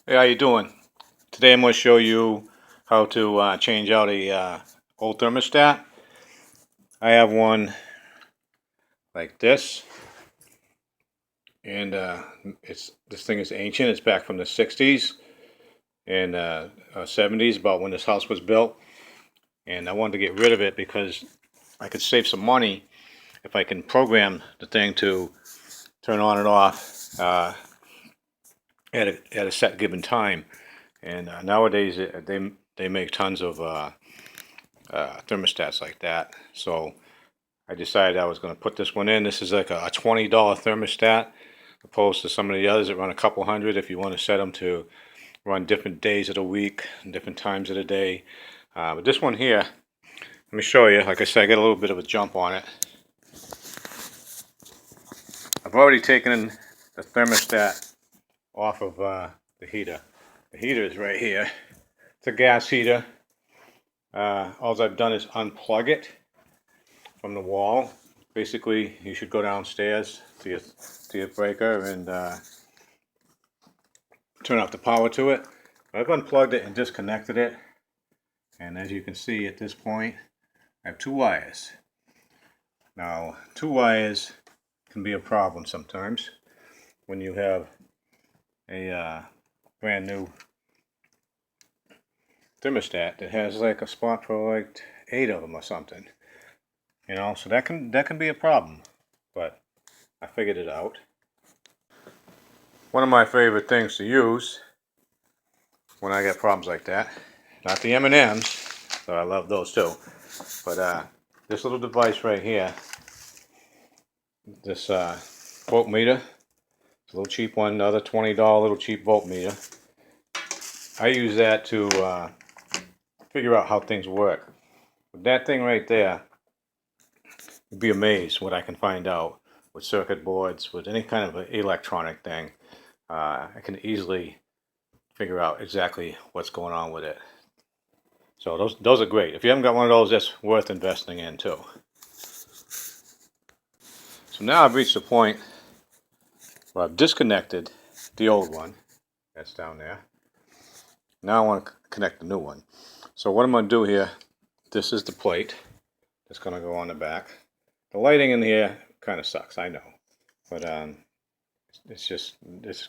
Hey, how you doing? Today I'm going to show you how to change out a old thermostat. I have one like this, and this thing is ancient. It's back from the 60s and 70s, about when this house was built. And I wanted to get rid of it because I could save some money if I can program the thing to turn on and off at a set given time. And nowadays they make tons of thermostats like that. So I decided I was going to put this one in. This is like a $20 thermostat, opposed to some of the others that run a couple hundred if you want to set them to run different days of the week and different times of the day. But this one here, let me show you. Like I said, I got a little bit of a jump on it. I've already taken the thermostat off of the heater. The heater is right here. It's a gas heater. All I've done is unplug it from the wall. Basically, you should go downstairs to your breaker and turn off the power to it. I've unplugged it and disconnected it, and as you can see at this point, I have two wires. Now, two wires can be a problem sometimes when you have a brand new thermostat that has like a spot for like 8 of them or something. You know, so that can be a problem, but I figured it out. One of my favorite things to use when I get problems like that, not the M&Ms, though I love those too, but this little device right here, this voltmeter, it's a little cheap one, another $20 little cheap voltmeter. I use that to figure out how things work. With that thing right there, you'd be amazed what I can find out with circuit boards, with any kind of electronic thing. I can easily figure out exactly what's going on with it. So those are great. If you haven't got one of those, that's worth investing in too. So now I've reached the point where I've disconnected the old one. That's down there. Now I want to connect the new one. So what I'm going to do here, this is the plate that's going to go on the back. The lighting in here kind of sucks, I know. But it's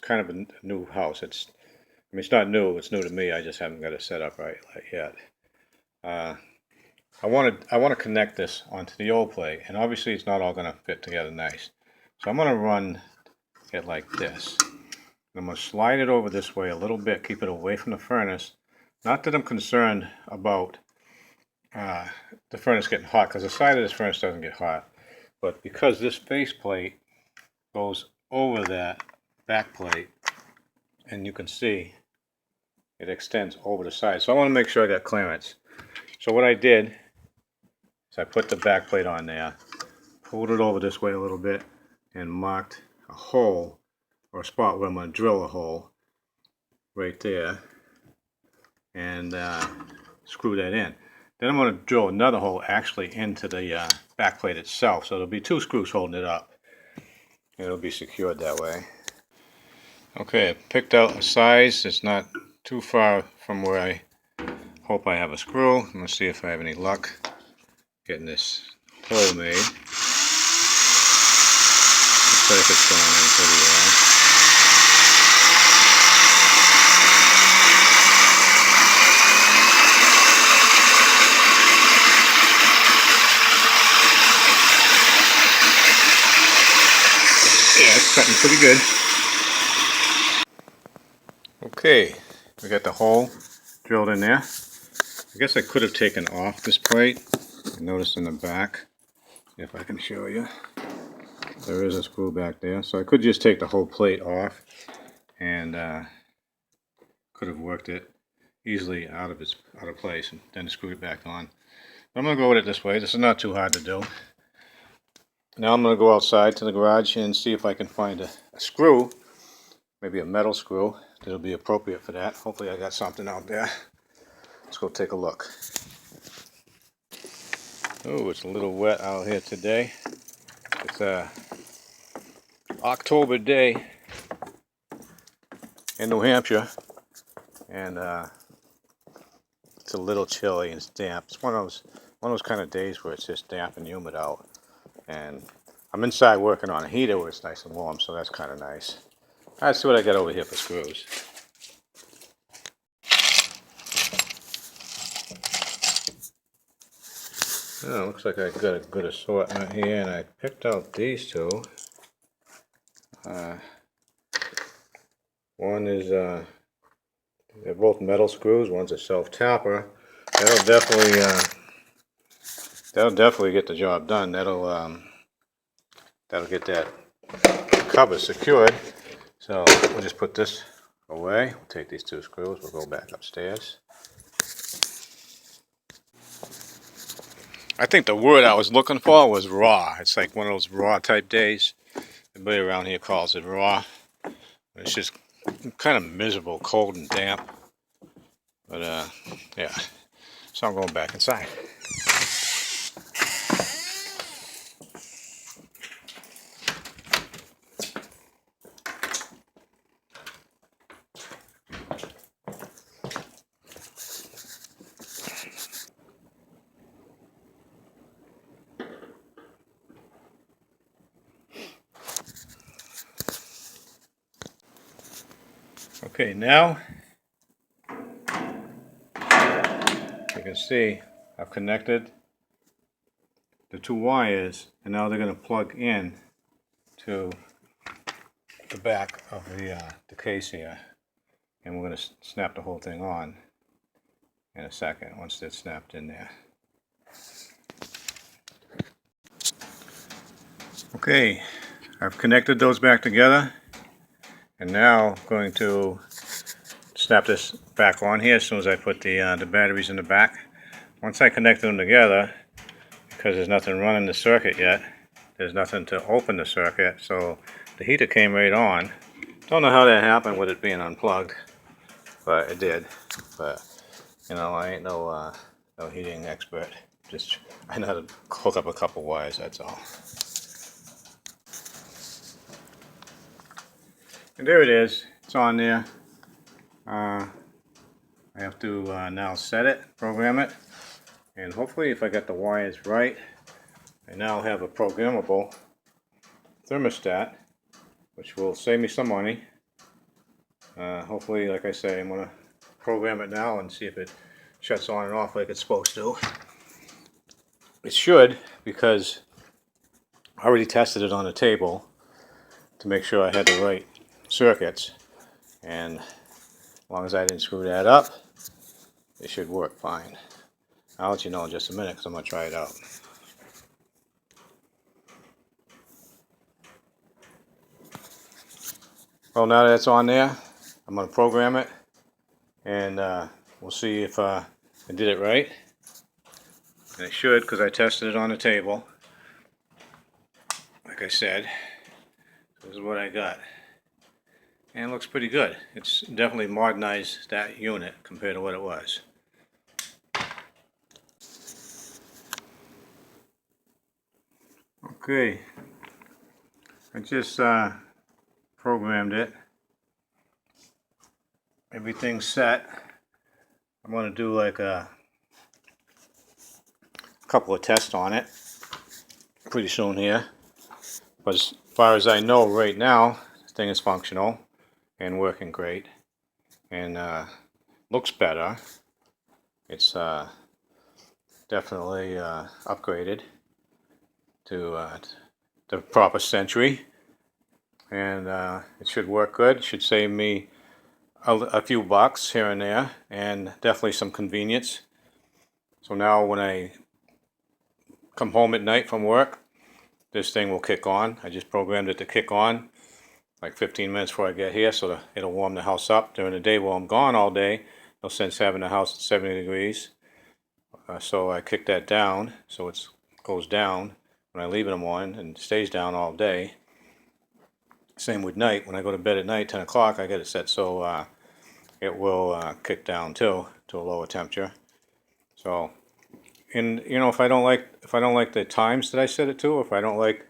kind of a new house. I mean, it's not new, it's new to me. I just haven't got it set up right yet. I want to connect this onto the old plate, and obviously it's not all going to fit together nice. So I'm going to run it like this. I'm going to slide it over this way a little bit, keep it away from the furnace. Not that I'm concerned about the furnace getting hot, because the side of this furnace doesn't get hot, but because this face plate goes over that back plate, and you can see it extends over the side. So I want to make sure I got clearance. So what I did is I put the back plate on there, pulled it over this way a little bit, and marked a hole, or a spot where I'm going to drill a hole right there, and screw that in. Then I'm going to drill another hole actually into the back plate itself, so there'll be two screws holding it up. It'll be secured that way. Okay, I picked out a size that's not too far from where I hope I have a screw. I'm going to see if I have any luck getting this hole made. Looks like it's going in pretty well. Yeah, it's cutting pretty good. Okay, we got the hole drilled in there. I guess I could have taken off this plate. Notice in the back, if I can show you, there is a screw back there. So I could just take the whole plate off and could have worked it easily out of place and then screw it back on. But I'm going to go with it this way. This is not too hard to do. Now I'm going to go outside to the garage and see if I can find a screw, maybe a metal screw that'll be appropriate for that. Hopefully I got something out there. Let's go take a look. Oh, it's a little wet out here today. It's a October day in New Hampshire. and it's a little chilly and it's damp. It's one of those kind of days where it's just damp and humid out. And I'm inside working on a heater where it's nice and warm, so that's kind of nice. Let's see what I got over here for screws. Oh, looks like I got a good assortment here, and I picked out these two. One is they're both metal screws. One's a self-tapper. That'll definitely get the job done. That'll get that cover secured. So we'll just put this away. We'll take these two screws. We'll go back upstairs. I think the word I was looking for was raw. It's like one of those raw type days. Everybody around here calls it raw. It's just kind of miserable, cold and damp. But yeah. So I'm going back inside. Okay, now you can see I've connected the two wires, and now they're going to plug in to the back of the case here, and we're going to snap the whole thing on in a second once it's snapped in there. Okay, I've connected those back together, and now I'm going to snap this back on here as soon as I put the batteries in the back. Once I connected them together, because there's nothing running the circuit yet, there's nothing to open the circuit, so the heater came right on. Don't know how that happened with it being unplugged, but it did. But you know, I ain't no heating expert. Just I know how to hook up a couple wires, that's all. And there it is. It's on there. I have to now set it, program it, and hopefully if I got the wires right, I now have a programmable thermostat, which will save me some money. Hopefully, like I say, I'm going to program it now and see if it shuts on and off like it's supposed to. It should, because I already tested it on the table to make sure I had the right circuits, and as long as I didn't screw that up, it should work fine. I'll let you know in just a minute because I'm going to try it out. Well, now that it's on there, I'm going to program it, and we'll see if I did it right. And it should, because I tested it on the table. Like I said, this is what I got. And it looks pretty good. It's definitely modernized that unit compared to what it was. Okay, I just programmed it. Everything's set. I'm going to do like a couple of tests on it pretty soon here. But as far as I know right now, this thing is functional and working great, and looks better. It's definitely upgraded to the proper century, and it should work good. It should save me a few bucks here and there, and definitely some convenience. So now when I come home at night from work, this thing will kick on. I just programmed it to kick on like 15 minutes before I get here, so it'll warm the house up. During the day while I'm gone all day, no sense having the house at 70 degrees. So I kick that down so it goes down when I leave it on, and stays down all day. Same with night. When I go to bed at night, 10 o'clock, I get it set so it will kick down too to a lower temperature. So, and you know, if I don't like the times that I set it to, or if I don't like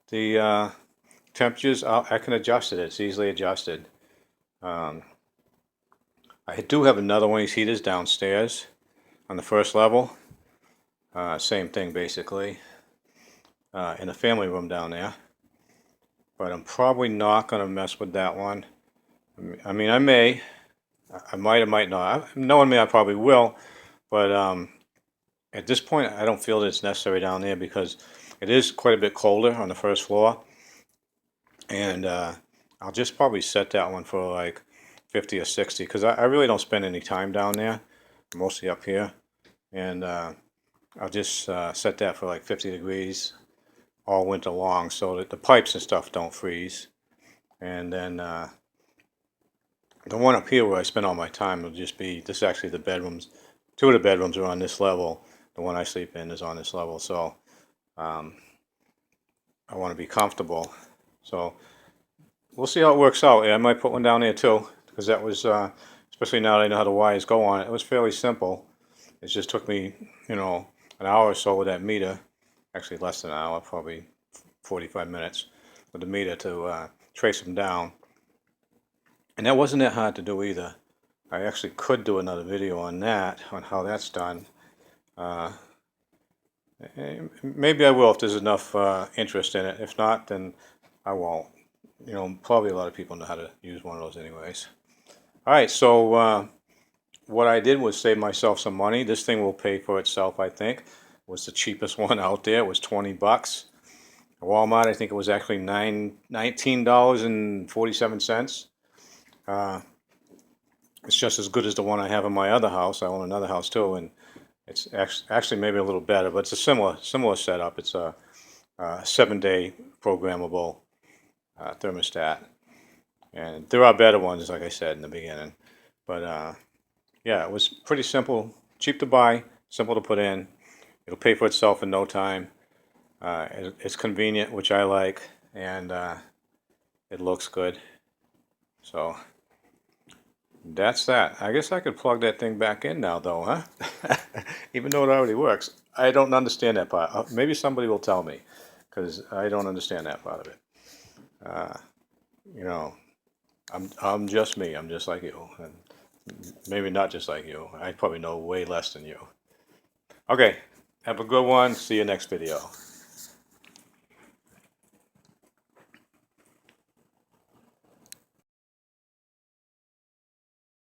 the temperatures, I can adjust it. It's easily adjusted. I do have another one of these heaters downstairs on the first level. Same thing basically, in the family room down there. But I'm probably not going to mess with that one. I mean, I may. I might or might not. Knowing me, I probably will. But at this point, I don't feel that it's necessary down there because it is quite a bit colder on the first floor. And I'll just probably set that one for like 50 or 60 because I really don't spend any time down there. I'm mostly up here. And I'll just set that for like 50 degrees all winter long so that the pipes and stuff don't freeze. And then the one up here where I spend all my time will just be, this is actually the bedrooms. 2 of the bedrooms are on this level. The one I sleep in is on this level. So I want to be comfortable. So we'll see how it works out. Yeah, I might put one down there too, because that was, especially now that I know how the wires go on it, it was fairly simple. It just took me, you know, an hour or so with that meter. Actually less than an hour, probably 45 minutes with the meter to trace them down. And that wasn't that hard to do either. I actually could do another video on that, on how that's done. Maybe I will if there's enough interest in it. If not, then I won't. You know, probably a lot of people know how to use one of those anyways. All right, so what I did was save myself some money. This thing will pay for itself, I think. It was the cheapest one out there. It was 20 bucks. At Walmart, I think it was actually $19.47. It's just as good as the one I have in my other house. I own another house too, and it's actually maybe a little better, but it's a similar setup. It's a 7-day programmable thermostat, and there are better ones, like I said in the beginning. But yeah, it was pretty simple, cheap to buy, simple to put in. It'll pay for itself in no time. It's convenient, which I like, and it looks good. So that's that. I guess I could plug that thing back in now, though, huh? Even though it already works. I don't understand that part. Maybe somebody will tell me, because I don't understand that part of it. You know, I'm just me. I'm just like you, and maybe not just like you. I probably know way less than you. Okay, have a good one. See you next video.